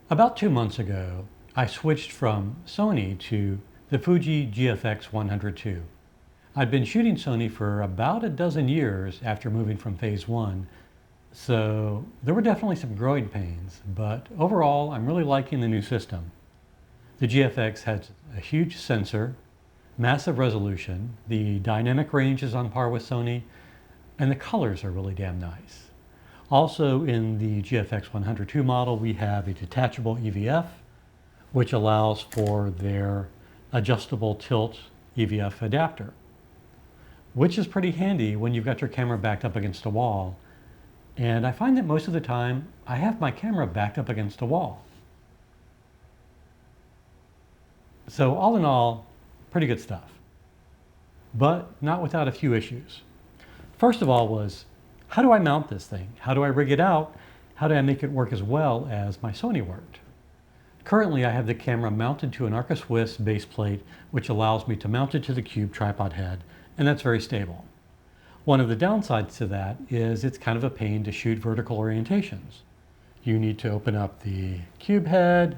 About 2 months ago, I switched from Sony to the Fuji GFX100II. I'd been shooting Sony for about a dozen years after moving from phase one, so there were definitely some growing pains, but overall I'm really liking the new system. The GFX has a huge sensor, massive resolution, the dynamic range is on par with Sony, and the colors are really damn nice. Also in the GFX100II model, we have a detachable EVF, which allows for their adjustable tilt EVF adapter, which is pretty handy when you've got your camera backed up against a wall. And I find that most of the time, I have my camera backed up against a wall. So all in all, pretty good stuff, but not without a few issues. First of all was, how do I mount this thing? How do I rig it out? How do I make it work as well as my Sony worked? Currently, I have the camera mounted to an Arca Swiss base plate, which allows me to mount it to the cube tripod head, and that's very stable. One of the downsides to that is it's kind of a pain to shoot vertical orientations. You need to open up the cube head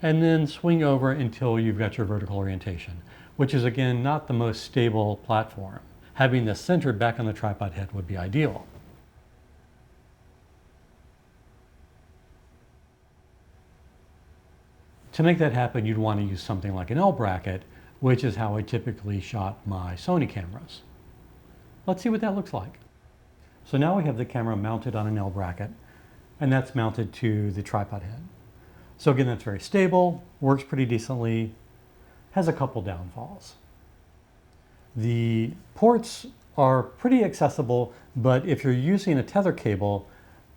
and then swing over until you've got your vertical orientation, which is again not the most stable platform. Having this centered back on the tripod head would be ideal. To make that happen, you'd want to use something like an L bracket, which is how I typically shot my Sony cameras. Let's see what that looks like. So now we have the camera mounted on an L bracket, and that's mounted to the tripod head. So again, that's very stable, works pretty decently, has a couple downfalls. The ports are pretty accessible, but if you're using a tether cable,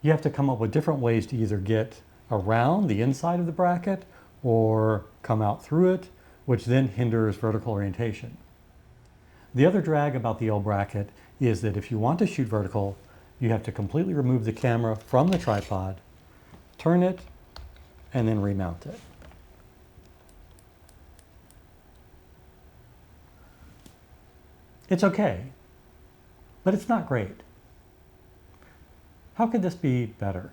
you have to come up with different ways to either get around the inside of the bracket or come out through it, which then hinders vertical orientation. The other drag about the L bracket is that if you want to shoot vertical, you have to completely remove the camera from the tripod, turn it, and then remount it. It's okay, but it's not great. How could this be better?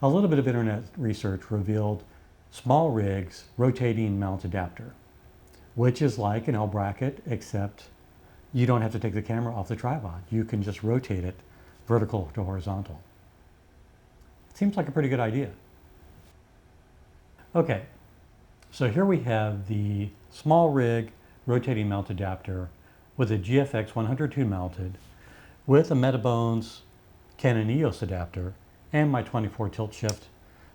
A little bit of internet research revealed Smallrig's rotating mount adapter, which is like an L bracket, except you don't have to take the camera off the tripod. You can just rotate it vertical to horizontal. Seems like a pretty good idea. Okay, so here we have the Smallrig rotating mount adapter with a GFX100II mounted with a Metabones Canon EOS adapter and my 24 tilt shift,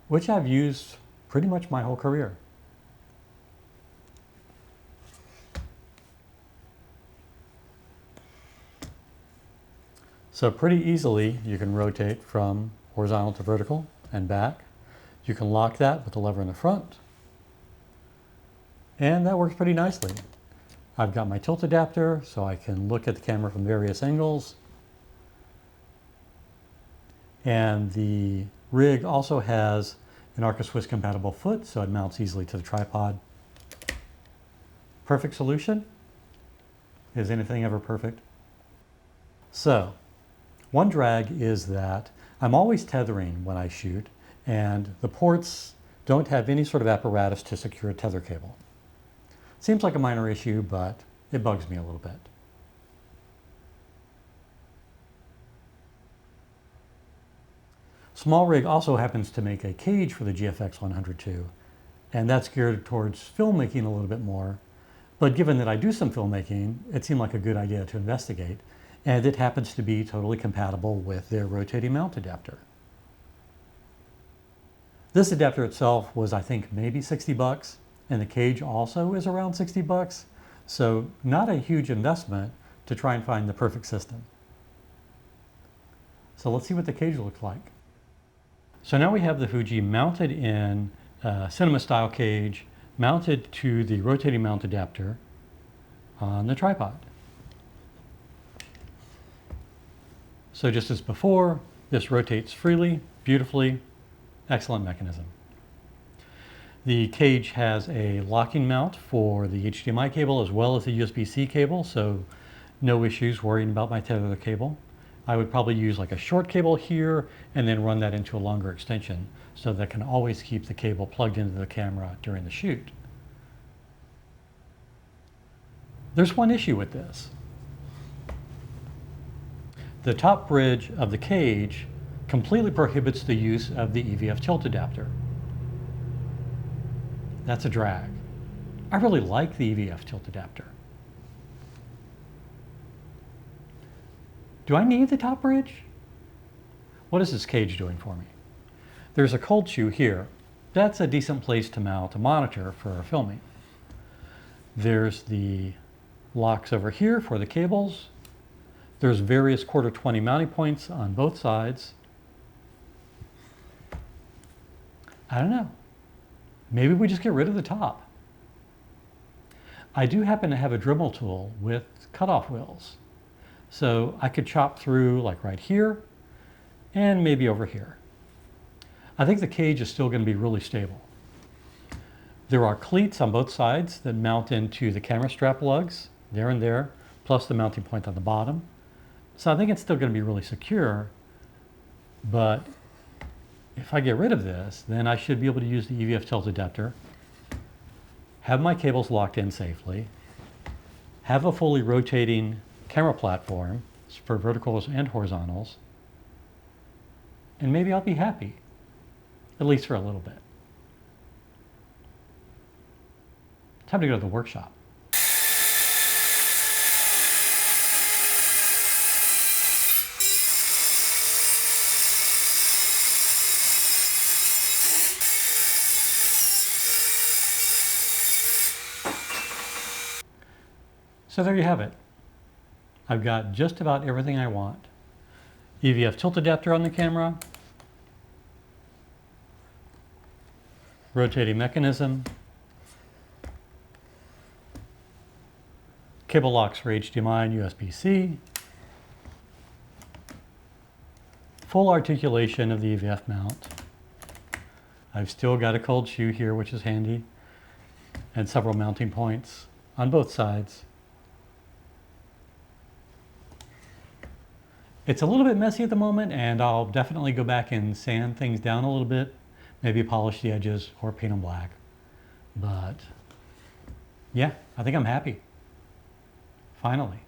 which I've used pretty much my whole career. So pretty easily you can rotate from horizontal to vertical and back. You can lock that with the lever in the front, and that works pretty nicely. I've got my tilt adapter so I can look at the camera from various angles. And the rig also has an Arca Swiss compatible foot, so it mounts easily to the tripod. Perfect solution? Is anything ever perfect? So, one drag is that I'm always tethering when I shoot, and the ports don't have any sort of apparatus to secure a tether cable. Seems like a minor issue, but it bugs me a little bit. Smallrig also happens to make a cage for the GFX100II, and that's geared towards filmmaking a little bit more. But given that I do some filmmaking, it seemed like a good idea to investigate, and it happens to be totally compatible with their rotating mount adapter. This adapter itself was, I think, maybe 60 bucks, and the cage also is around 60 bucks, so not a huge investment to try and find the perfect system. So let's see what the cage looks like. So now we have the Fuji mounted in a cinema style cage, mounted to the rotating mount adapter on the tripod. So just as before, this rotates freely, beautifully, excellent mechanism. The cage has a locking mount for the HDMI cable as well as the USB-C cable, so no issues worrying about my tether cable. I would probably use like a short cable here and then run that into a longer extension so that I can always keep the cable plugged into the camera during the shoot. There's one issue with this. The top bridge of the cage completely prohibits the use of the EVF tilt adapter. That's a drag. I really like the EVF tilt adapter. Do I need the top bridge? What is this cage doing for me? There's a cold shoe here. That's a decent place to mount a monitor for filming. There's the locks over here for the cables. There's various 1/4-20 mounting points on both sides. I don't know. Maybe we just get rid of the top. I do happen to have a Dremel tool with cutoff wheels. So I could chop through like right here and maybe over here. I think the cage is still going to be really stable. There are cleats on both sides that mount into the camera strap lugs, there and there, plus the mounting point on the bottom. So I think it's still going to be really secure, but if I get rid of this, then I should be able to use the EVF tilt adapter, have my cables locked in safely, have a fully rotating camera platform for verticals and horizontals, and maybe I'll be happy, at least for a little bit. Time to go to the workshop. So there you have it. I've got just about everything I want. EVF tilt adapter on the camera, rotating mechanism, cable locks for HDMI and USB-C, full articulation of the EVF mount. I've still got a cold shoe here, which is handy, and several mounting points on both sides. It's a little bit messy at the moment, and I'll definitely go back and sand things down a little bit, maybe polish the edges or paint them black. But yeah, I think I'm happy. Finally.